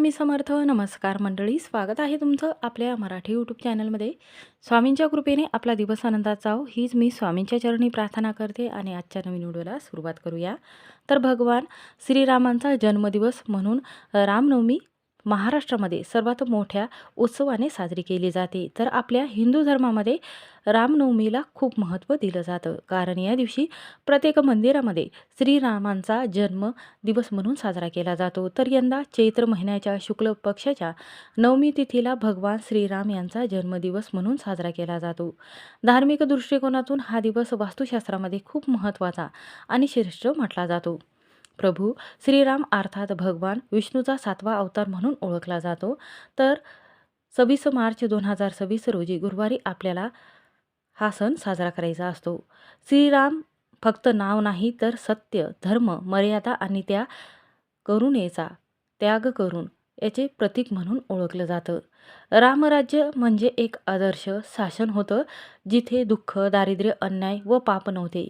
स्वामी समर्थ. नमस्कार मंडळी, स्वागत आहे तुमचं आपल्या मराठी यूट्यूब चॅनलमध्ये. स्वामींच्या कृपेने आपला दिवस आनंदात जाओ हीच मी स्वामींच्या चरणी प्रार्थना करते आणि आजच्या नवीन व्हिडिओला सुरुवात करूया. तर भगवान श्रीरामांचा जन्मदिवस म्हणून रामनवमी महाराष्ट्रामध्ये सर्वात मोठ्या उत्सवाने साजरी केली जाते. तर आपल्या हिंदू धर्मामध्ये रामनवमीला खूप महत्त्व दिलं जातं, कारण या दिवशी प्रत्येक मंदिरामध्ये श्रीरामांचा जन्म दिवस म्हणून साजरा केला जातो. तर यंदा चैत्र महिन्याच्या शुक्ल पक्षाच्या नवमी तिथीला भगवान श्रीराम यांचा जन्मदिवस म्हणून साजरा केला जातो. धार्मिक दृष्टिकोनातून हा दिवस वास्तुशास्त्रामध्ये खूप महत्त्वाचा आणि श्रेष्ठ म्हटला जातो. प्रभू श्रीराम अर्थात भगवान विष्णूचा 7वा अवतार म्हणून ओळखला जातो. तर 26 मार्च 2026 रोजी गुरुवारी आपल्याला हा सण साजरा करायचा असतो. श्रीराम फक्त नाव नाही, तर सत्य, धर्म, मर्यादा आणि त्या करुणेचा त्याग करून याचे प्रतीक म्हणून ओळखलं जातं. रामराज्य म्हणजे एक आदर्श शासन होतं, जिथे दुःख, दारिद्र्य, अन्याय व पाप नव्हते.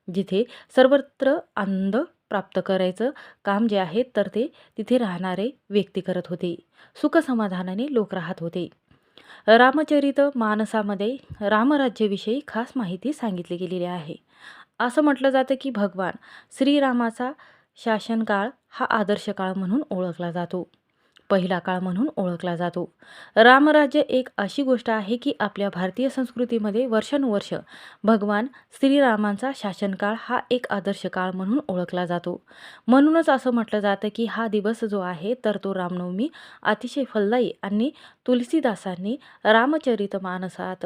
जिथे सर्वत्र आनंद प्राप्त करायचं काम जे आहे तर ते तिथे राहणारे व्यक्ती करत होते. सुख समाधानाने लोक राहत होते. रामचरित मानसामध्ये रामराज्याविषयी खास माहिती सांगितली गेलेली आहे. असं म्हटलं जातं की भगवान श्रीरामाचा शासनकाळ हा आदर्श काळ म्हणून ओळखला जातो, पहिला काळ म्हणून ओळखला जातो. रामराज्य एक अशी गोष्ट आहे की आपल्या भारतीय संस्कृतीमध्ये वर्षानुवर्ष भगवान श्रीरामांचा शासनकाळ हा एक आदर्श काळ म्हणून ओळखला जातो. म्हणूनच असं म्हटलं जातं की हा दिवस जो आहे तर तो रामनवमी अतिशय फलदायी आणि तुलसीदासांनी रामचरितमानसात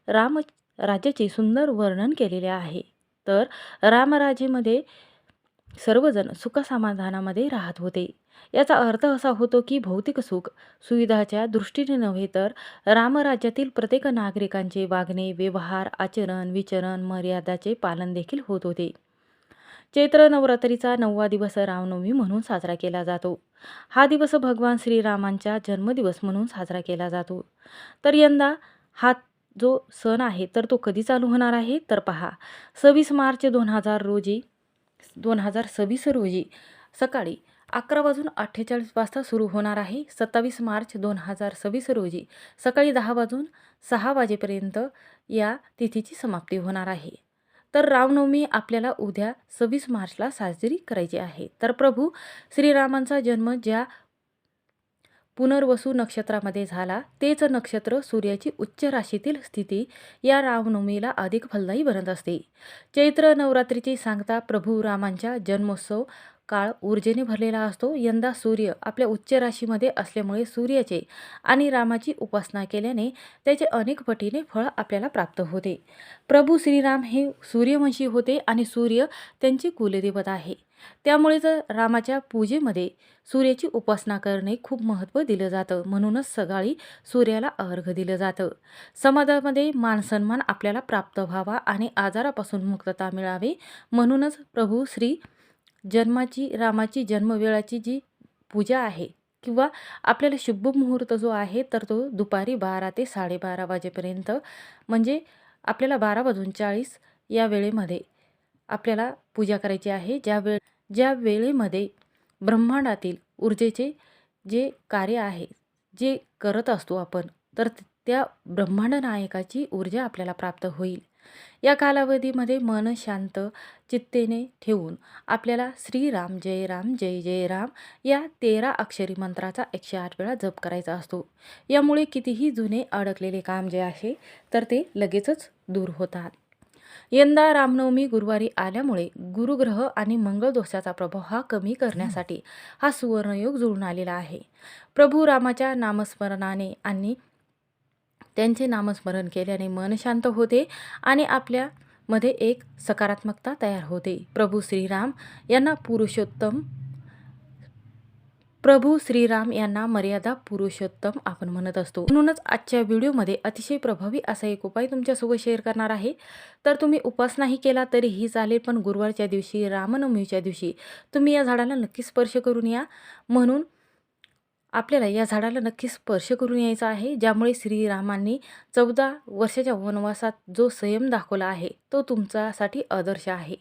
रामराज्याचे सुंदर वर्णन केलेले आहे. तर रामराज्यामध्ये सर्वजण सुखसमाधानामध्ये राहत होते. याचा अर्थ असा होतो की भौतिक सुख सुविधाच्या दृष्टीने नव्हे, तर रामराज्यातील प्रत्येक नागरिकांचे वागणे, व्यवहार, आचरण, विचरण, मर्यादाचे पालन देखील होत होते. चैत्र नवरात्रीचा 9वा दिवस रामनवमी म्हणून साजरा केला जातो. हा दिवस भगवान श्रीरामांचा जन्मदिवस म्हणून साजरा केला जातो. तर यंदा हा जो सण आहे तर तो कधी चालू होणार आहे तर पहा, 26 मार्च 2026 रोजी सकाळी 11:48 वाजता सुरू होणार आहे. 27 मार्च 2026 रोजी सकाळी 10:06 वाजेपर्यंत या तिथीची समाप्ती होणार आहे. तर रामनवमी आपल्याला उद्या 26 मार्चला साजरी करायची आहे. तर प्रभू श्रीरामांचा जन्म ज्या पुनर्वसू नक्षत्रामध्ये झाला, तेच नक्षत्र सूर्याची उच्च राशीतील स्थिती या रामनवमीला अधिक फलदायी बनत असते. चैत्र नवरात्रीची सांगता प्रभू रामांच्या जन्मोत्सव काळ ऊर्जेने भरलेला असतो. यंदा सूर्य आपल्या उच्च राशीमध्ये असल्यामुळे सूर्याचे आणि रामाची उपासना केल्याने त्याचे अनेक पटीने फळ आपल्याला प्राप्त होते. प्रभू श्रीराम हे सूर्यवंशी होते आणि सूर्य त्यांचे कुलदैवत आहे. त्यामुळेच रामाच्या पूजेमध्ये सूर्याची उपासना करणे खूप महत्त्व दिलं जातं. म्हणूनच सकाळी सूर्याला अर्घ्य दिलं जातं. समाजामध्ये मानसन्मान आपल्याला प्राप्त व्हावा आणि आजारापासून मुक्तता मिळावी, म्हणूनच प्रभू श्री रामाची जन्मवेळाची जी पूजा आहे किंवा आपल्याला शुभ मुहूर्त जो आहे तर तो दुपारी 12 ते 12:30 वाजेपर्यंत, म्हणजे आपल्याला 12:40 या वेळेमध्ये आपल्याला पूजा करायची आहे. ज्या वेळेमध्ये ब्रह्मांडातील ऊर्जेचे जे कार्य आहे जे करत असतो आपण, तर त्या ब्रह्मांड नायकाची ऊर्जा आपल्याला प्राप्त होईल. या कालावधीमध्ये मन शांत चित्तेने ठेवून आपल्याला श्रीराम जय राम जय जय राम या 13 अक्षरी मंत्राचा 108 वेळा जप करायचा असतो. यामुळे कितीही जुने अडकलेले काम जे आहे तर ते लगेचच दूर होतात. यंदा रामनवमी गुरुवारी आल्यामुळे गुरुग्रह आणि मंगळ दोषाचा प्रभाव हा कमी करण्यासाठी हा सुवर्णयोग जुळून आलेला आहे. प्रभू रामाच्या नामस्मरणाने आणि त्यांचे नामस्मरण केल्याने मन शांत होते आणि आपल्यामध्ये एक सकारात्मकता तयार होते. प्रभू श्रीराम यांना मर्यादा पुरुषोत्तम आपण म्हणत असतो. म्हणूनच आजच्या व्हिडिओमध्ये अतिशय प्रभावी असा एक उपाय तुमच्यासोबत शेअर करणार आहे. तर तुम्ही उपास नाही केला तरीही चालेल, पण गुरुवारच्या दिवशी रामनवमीच्या दिवशी तुम्ही या झाडाला नक्की स्पर्श करून या. म्हणून आपल्याला या झाडाला नक्की स्पर्श करून यायचा आहे, ज्यामुळे श्रीरामांनी 14 वर्षाच्या वनवासात जो संयम दाखवला आहे तो तुमच्यासाठी आदर्श आहे.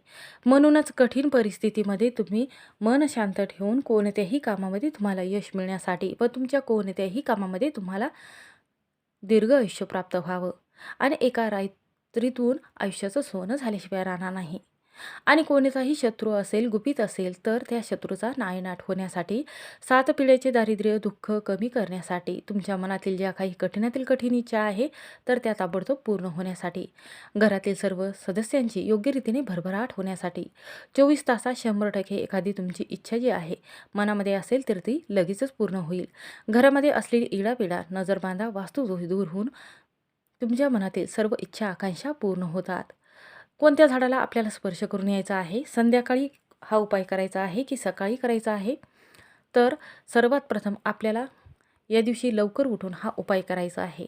म्हणूनच कठीण परिस्थितीमध्ये तुम्ही मन शांत ठेवून कोणत्याही कामामध्ये तुम्हाला यश मिळण्यासाठी व तुमच्या कोणत्याही कामामध्ये तुम्हाला दीर्घ आयुष्य प्राप्त व्हावं आणि एका रात्रीतून आयुष्याचं सोनं झाल्याशिवाय राहणार नाही. आणि कोणताही शत्रू असेल, गुपित असेल, तर त्या शत्रूचा नायनाट होण्यासाठी, 7 पिढ्याचे दारिद्र्य, दुःख कमी करण्यासाठी, तुमच्या मनातील ज्या काही कठीणातील कठीण इच्छा आहे, तर त्या ताबडतोब पूर्ण होण्यासाठी, घरातील सर्व सदस्यांची योग्य रीतीने भरभराट होण्यासाठी, 24 तासात 100% एखादी तुमची इच्छा जी आहे मनामध्ये असेल तर ती लगेचच पूर्ण होईल. घरामध्ये असलेली इडापिडा, नजरबाधा, वास्तुदोष दूर होऊन तुमच्या मनातील सर्व इच्छा आकांक्षा पूर्ण होतात. कोणत्या झाडाला आपल्याला स्पर्श करून यायचा आहे, संध्याकाळी हा उपाय करायचा आहे की सकाळी करायचा आहे? तर सर्वात प्रथम आपल्याला या दिवशी लवकर उठून हा उपाय करायचा आहे.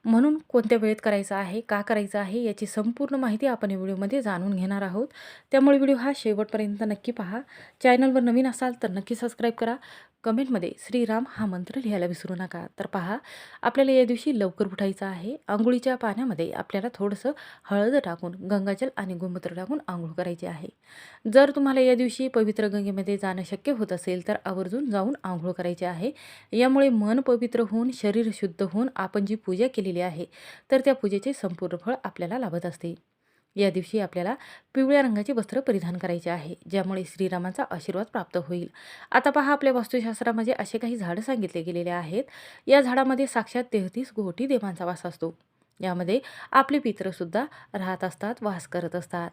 म्हणून कोणत्या वेळेत करायचा आहे, का करायचा आहे, याची संपूर्ण माहिती आपण या व्हिडिओमध्ये जाणून घेणार आहोत. त्यामुळे व्हिडिओ हा शेवटपर्यंत नक्की पहा. चॅनलवर नवीन असाल तर नक्की सबस्क्राईब करा. कमेंटमध्ये श्रीराम हा मंत्र लिहायला विसरू नका. तर पहा, आपल्याला या दिवशी लवकर उठायचं आहे. अंघोळीच्या पाण्यामध्ये आपल्याला थोडंसं हळद टाकून, गंगाजल आणि गोमूत्र टाकून अंघोळ करायची आहे. जर तुम्हाला या दिवशी पवित्र गंगेमध्ये जाणं शक्य होत असेल तर आवर्जून जाऊन अंघोळ करायची आहे. यामुळे मन पवित्र होऊन, शरीर शुद्ध होऊन आपण जी पूजा केलेली आहे तर त्या पूजेचे संपूर्ण फळ आपल्याला लाभत असते. या दिवशी आपल्याला पिवळ्या रंगाचे वस्त्र परिधान करायचे आहे, ज्यामुळे श्रीरामांचा आशीर्वाद प्राप्त होईल. आता पहा, आपल्या वास्तुशास्त्रामध्ये असे काही झाडं सांगितले गेलेले आहेत. या झाडामध्ये साक्षात 33 कोटी देवांचा वास असतो. यामध्ये आपले पितरसुद्धा राहत असतात, वास करत असतात.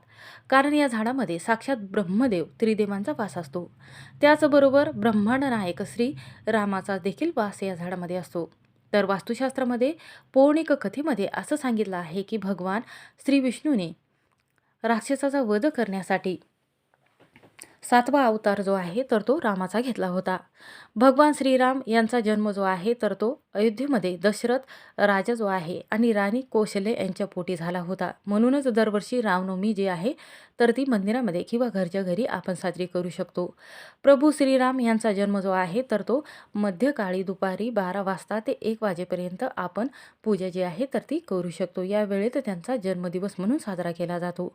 कारण या झाडामध्ये साक्षात ब्रह्मदेव त्रिदेवांचा वास असतो. त्याचबरोबर ब्रह्मांड नायक श्री रामाचा देखील वास या झाडामध्ये असतो. तर वास्तुशास्त्रामध्ये पौराणिक कथेमध्ये असं सांगितलं आहे की भगवान श्री विष्णूने राक्षसाचा वध करण्यासाठी 7वा अवतार जो आहे तर तो रामाचा घेतला होता. भगवान श्रीराम यांचा जन्म जो आहे तर तो अयोध्येमध्ये दशरथ राजा जो आहे आणि राणी कौशल्य यांच्या पोटी झाला होता. म्हणूनच दरवर्षी रामनवमी जी आहे तर ती मंदिरामध्ये किंवा घरच्या घरी आपण साजरी करू शकतो. प्रभू श्रीराम यांचा जन्म जो आहे तर तो मध्यकाळी दुपारी 12 वाजता ते 1 वाजेपर्यंत आपण पूजा जी आहे तर ती करू शकतो. या वेळेत त्यांचा जन्मदिवस म्हणून साजरा केला जातो.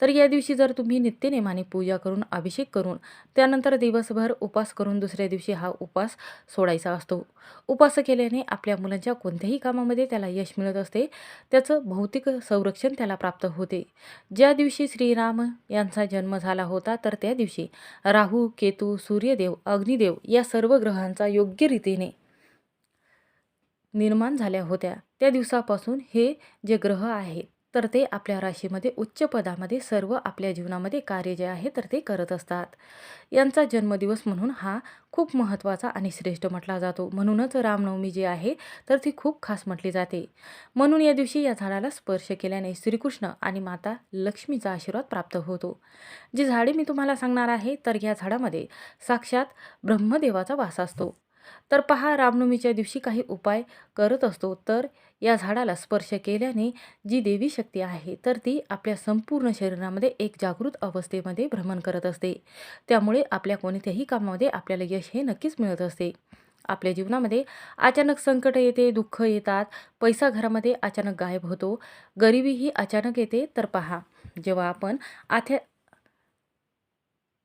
तर या दिवशी जर तुम्ही नित्यनेमाने पूजा करून, अभिषेक करून, त्यानंतर दिवसभर उपास करून दुसऱ्या दिवशी हा उपास सोडायचा असतो. उपास केल्याने आपल्या मुलांच्या कोणत्याही कामामध्ये त्याला यश मिळत असते. त्याचं भौतिक संरक्षण त्याला प्राप्त होते. ज्या दिवशी श्रीराम यांचा जन्म झाला होता तर त्या दिवशी राहू, केतू, सूर्यदेव, अग्निदेव या सर्व ग्रहांचा योग्य रीतीने निर्माण झाल्या होत्या. त्या दिवसापासून हे जे ग्रह आहेत तर ते आपल्या राशीमध्ये उच्च पदामध्ये सर्व आपल्या जीवनामध्ये कार्य जे आहे तर ते करत असतात. यांचा जन्मदिवस म्हणून हा खूप महत्त्वाचा आणि श्रेष्ठ म्हटला जातो. म्हणूनच रामनवमी जी आहे तर ती खूप खास म्हटली जाते. म्हणून या दिवशी या झाडाला स्पर्श केल्याने श्रीकृष्ण आणि माता लक्ष्मीचा आशीर्वाद प्राप्त होतो. जी झाडे मी तुम्हाला सांगणार आहे तर या झाडामध्ये साक्षात ब्रह्मदेवाचा वास असतो. तर पहा, रामनवमीच्या दिवशी काही उपाय करत असतो तर या झाडाला स्पर्श केल्याने जी देवी शक्ती आहे तर ती आपल्या संपूर्ण शरीरामध्ये एक जागृत अवस्थेमध्ये भ्रमण करत असते. त्यामुळे आपल्या कोणत्याही कामामध्ये आपल्याला यश हे नक्कीच मिळत असते. आपल्या जीवनामध्ये अचानक संकट येते, दुःख येतात, पैसा घरामध्ये अचानक गायब होतो, गरिबी ही अचानक येते. तर पहा, जेव्हा आपण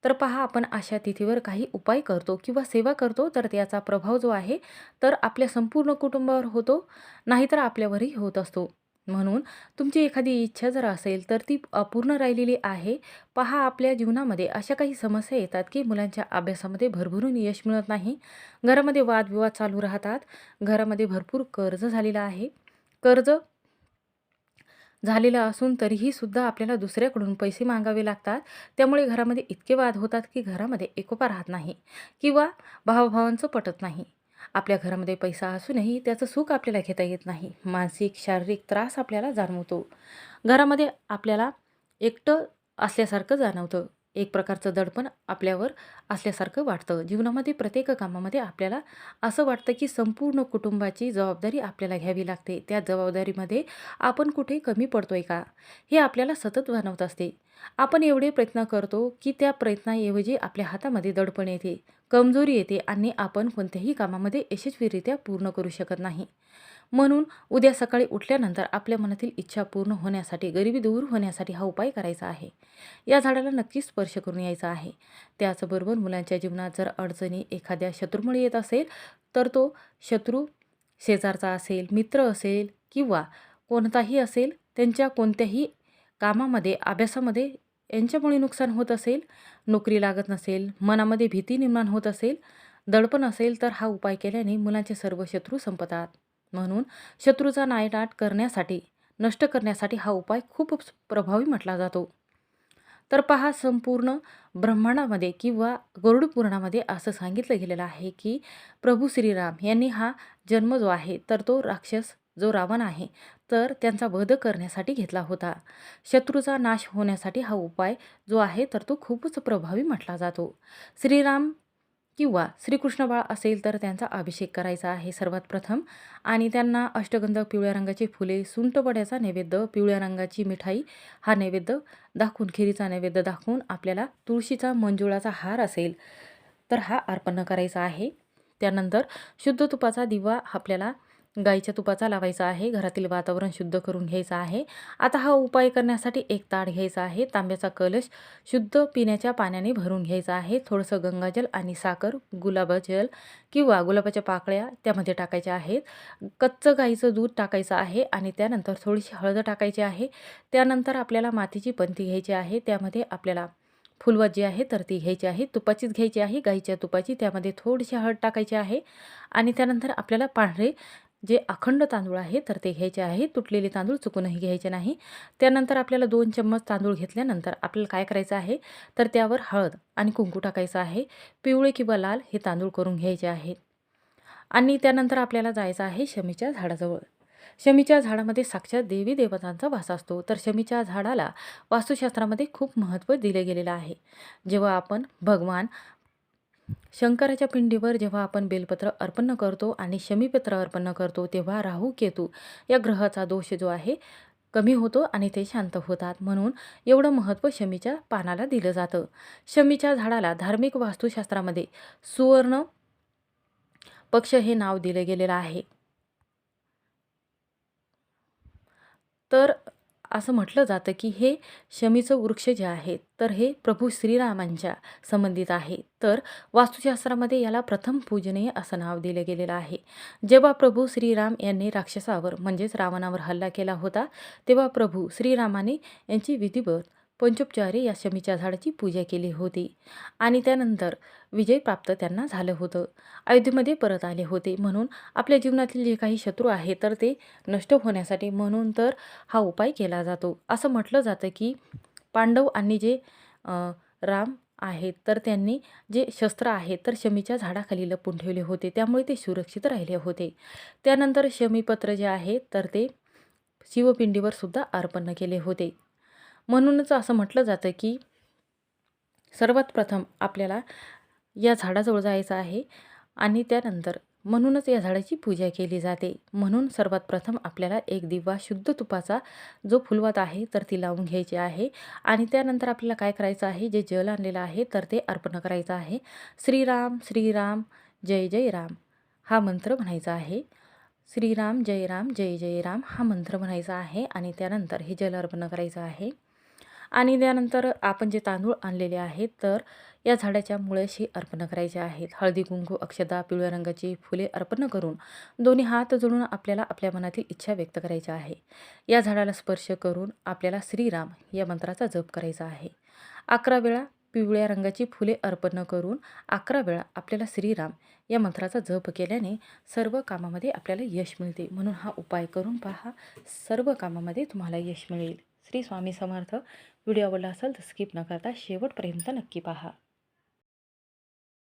आपण अशा तिथीवर काही उपाय करतो किंवा सेवा करतो तर त्याचा प्रभाव जो आहे तर आपल्या संपूर्ण कुटुंबावर होतो, नाहीतर आपल्यावरही होत असतो. म्हणून तुमची एखादी इच्छा जर असेल तर ती अपूर्ण राहिलेली आहे. पहा, आपल्या जीवनामध्ये अशा काही समस्या येतात की मुलांच्या अभ्यासामध्ये भरभरून यश मिळत नाही, घरामध्ये वादविवाद चालू राहतात, घरामध्ये भरपूर कर्ज झालेलं आहे, कर्ज झालेलं असून तरीही सुद्धा आपल्याला दुसऱ्याकडून पैसे मागावे लागतात. त्यामुळे घरामध्ये इतके वाद होतात की घरामध्ये एकोपा राहत नाही किंवा भावाभावांचं पटत नाही. आपल्या घरामध्ये पैसा असूनही त्याचं सुख आपल्याला घेता येत नाही. मानसिक, शारीरिक त्रास आपल्याला जाणवतो. घरामध्ये आपल्याला एकटं असल्यासारखं जाणवतं. एक प्रकारचं दडपण आपल्यावर असल्यासारखं वाटतं. जीवनामध्ये प्रत्येक कामामध्ये आपल्याला असं वाटतं की संपूर्ण कुटुंबाची जबाबदारी आपल्याला घ्यावी लागते. त्या जबाबदारीमध्ये आपण कुठे कमी पडतोय का, हे आपल्याला सतत जाणवत असते. आपण एवढे प्रयत्न करतो की त्या प्रयत्नाऐवजी आपल्या हातामध्ये दडपण येते, कमजोरी येते आणि आपण कोणत्याही कामामध्ये यशस्वीरित्या पूर्ण करू शकत नाही. म्हणून उद्या सकाळी उठल्यानंतर आपल्या मनातील इच्छा पूर्ण होण्यासाठी, गरिबी दूर होण्यासाठी हा उपाय करायचा आहे. या झाडाला नक्कीच स्पर्श करून यायचा आहे. त्याचबरोबर मुलांच्या जीवनात जर अडचणी एखाद्या शत्रूमुळे येत असेल, तर तो शत्रू शेजारचा असेल, मित्र असेल किंवा कोणताही असेल, त्यांच्या कोणत्याही कामामध्ये, अभ्यासामध्ये यांच्यामुळे नुकसान होत असेल, नोकरी लागत नसेल, मनामध्ये भीती निर्माण होत असेल, दडपण असेल, तर हा उपाय केल्याने मुलांचे सर्व शत्रू संपतात. म्हणून शत्रूचा नायनाट करण्यासाठी, नष्ट करण्यासाठी हा उपाय खूप प्रभावी म्हटला जातो. तर पहा, संपूर्ण ब्रह्मांडामध्ये किंवा गरुड पुराणामध्ये असं सांगितलं गेलेलं आहे की प्रभू श्रीराम यांनी हा जन्म जो आहे तर तो राक्षस जो रावण आहे तर त्यांचा वध करण्यासाठी घेतला होता. शत्रूचा नाश होण्यासाठी हा उपाय जो आहे तर तो खूपच प्रभावी म्हटला जातो. श्रीराम किंवा श्रीकृष्ण बाळ असेल तर त्यांचा अभिषेक करायचा आहे सर्वात प्रथम आणि त्यांना अष्टगंध पिवळ्या रंगाची फुले, सुंठवड्याचा नैवेद्य, पिवळ्या रंगाची मिठाई हा नैवेद्य दाखवून, खिरीचा नैवेद्य दाखवून आपल्याला तुळशीचा मंजुळाचा हार असेल तर हा अर्पण करायचा आहे. त्यानंतर शुद्ध तुपाचा दिवा आपल्याला गाईच्या तुपाचा लावायचा आहे. घरातील वातावरण शुद्ध करून घ्यायचं आहे. आता हा उपाय करण्यासाठी एक ताट घ्यायचा आहे. तांब्याचा कलश शुद्ध पिण्याच्या पाण्याने भरून घ्यायचा आहे. थोडंसं गंगाजल आणि साखर, गुलाबजल किंवा गुलाबाच्या पाकळ्या त्यामध्ये टाकायच्या आहेत. कच्चं गाईचं दूध टाकायचं आहे आणि त्यानंतर थोडीशी हळद टाकायची आहे. त्यानंतर आपल्याला मातीची पंती घ्यायची आहे. त्यामध्ये आपल्याला फुलवत जी आहे तर ती घ्यायची आहे. तुपाचीच घ्यायची आहे, गाईच्या तुपाची. त्यामध्ये थोडीशी हळद टाकायची आहे आणि त्यानंतर आपल्याला पांढरे जे अखंड तांदूळ आहे तर ते घ्यायचे आहे. तुटलेले तांदूळ चुकूनही घ्यायचे नाही. त्यानंतर आपल्याला 2 चम्मच तांदूळ घेतल्यानंतर आपल्याला काय करायचं आहे तर त्यावर हळद आणि कुंकू टाकायचं आहे. पिवळे किंवा लाल हे तांदूळ करून घ्यायचे आहेत आणि त्यानंतर आपल्याला जायचं आहे शमीच्या झाडाजवळ. शमीच्या झाडामध्ये साक्षात देवी देवतांचा वास असतो. तर शमीच्या झाडाला वास्तुशास्त्रामध्ये खूप महत्त्व दिले गेलेलं आहे. जेव्हा आपण भगवान शंकराच्या पिंडीवर जेव्हा आपण बेलपत्र अर्पण करतो आणि शमीपत्र अर्पण करतो तेव्हा राहू केतू या ग्रहाचा दोष जो आहे कमी होतो आणि ते शांत होतात. म्हणून एवढं महत्त्व शमीच्या पानाला दिलं जातं. शमीच्या झाडाला धार्मिक वास्तुशास्त्रामध्ये सुवर्ण पक्ष हे नाव दिलं गेलेलं आहे. तर असं म्हटलं जातं की हे शमीचं वृक्ष जे आहे तर हे प्रभू श्रीरामांच्या संबंधित आहे. तर वास्तुशास्त्रामध्ये याला प्रथम पूजनीय असं नाव दिलं गेलेलं आहे. जेव्हा प्रभू श्रीराम यांनी राक्षसावर म्हणजेच रावणावर हल्ला केला होता तेव्हा प्रभू श्रीरामाने यांची विधिवत पंचोपचारे या शमीच्या झाडाची पूजा केली होती आणि त्यानंतर विजय प्राप्त त्यांना झालं होतं. अयोध्येमध्ये परत आले होते. म्हणून आपल्या जीवनातील जे काही शत्रू आहे तर ते नष्ट होण्यासाठी म्हणून तर हा उपाय केला जातो. असं म्हटलं जातं की पांडव आणि जे राम आहेत तर त्यांनी जे शस्त्र आहेत तर शमीच्या झाडाखाली लपवून ठेवले होते. त्यामुळे ते सुरक्षित राहिले होते. त्यानंतर शमीपत्र जे आहे तर ते शिवपिंडीवर सुद्धा अर्पण केले होते. म्हणूनच असं म्हटलं जातं की सर्वात प्रथम आपल्याला या झाडाजवळ जायचं आहे आणि त्यानंतर म्हणूनच या झाडाची पूजा केली जाते. म्हणून सर्वात प्रथम आपल्याला एक दिवा शुद्ध तुपाचा जो फुलवात आहे तर ती लावून घ्यायची आहे आणि त्यानंतर आपल्याला काय करायचं आहे, जे जल आणलेलं आहे तर ते अर्पण करायचं आहे. श्रीराम श्रीराम जय जय राम हा मंत्र म्हणायचा आहे. श्रीराम जय राम जय जय राम हा मंत्र म्हणायचा आहे आणि त्यानंतर हे जल अर्पण करायचं आहे. आणि त्यानंतर आपण जे तांदूळ आणलेले आहेत तर या झाडाच्या मुळाशी अर्पण करायचे आहेत. हळदी कुंकू अक्षता पिवळ्या रंगाची फुले अर्पण करून दोन्ही हात जोडून आपल्याला आपल्या मनातील इच्छा व्यक्त करायची आहे. या झाडाला स्पर्श करून आपल्याला श्रीराम या मंत्राचा जप करायचा आहे. 11 वेळा पिवळ्या रंगाची फुले अर्पण करून 11 वेळा आपल्याला श्रीराम या मंत्राचा जप केल्याने सर्व कामामध्ये आपल्याला यश मिळते. म्हणून हा उपाय करून पहा, सर्व कामामध्ये तुम्हाला यश मिळेल. श्री स्वामी समर्थ. व्हिडिओ आवडला असेल तर स्किप न करता शेवटपर्यंत नक्की पहा.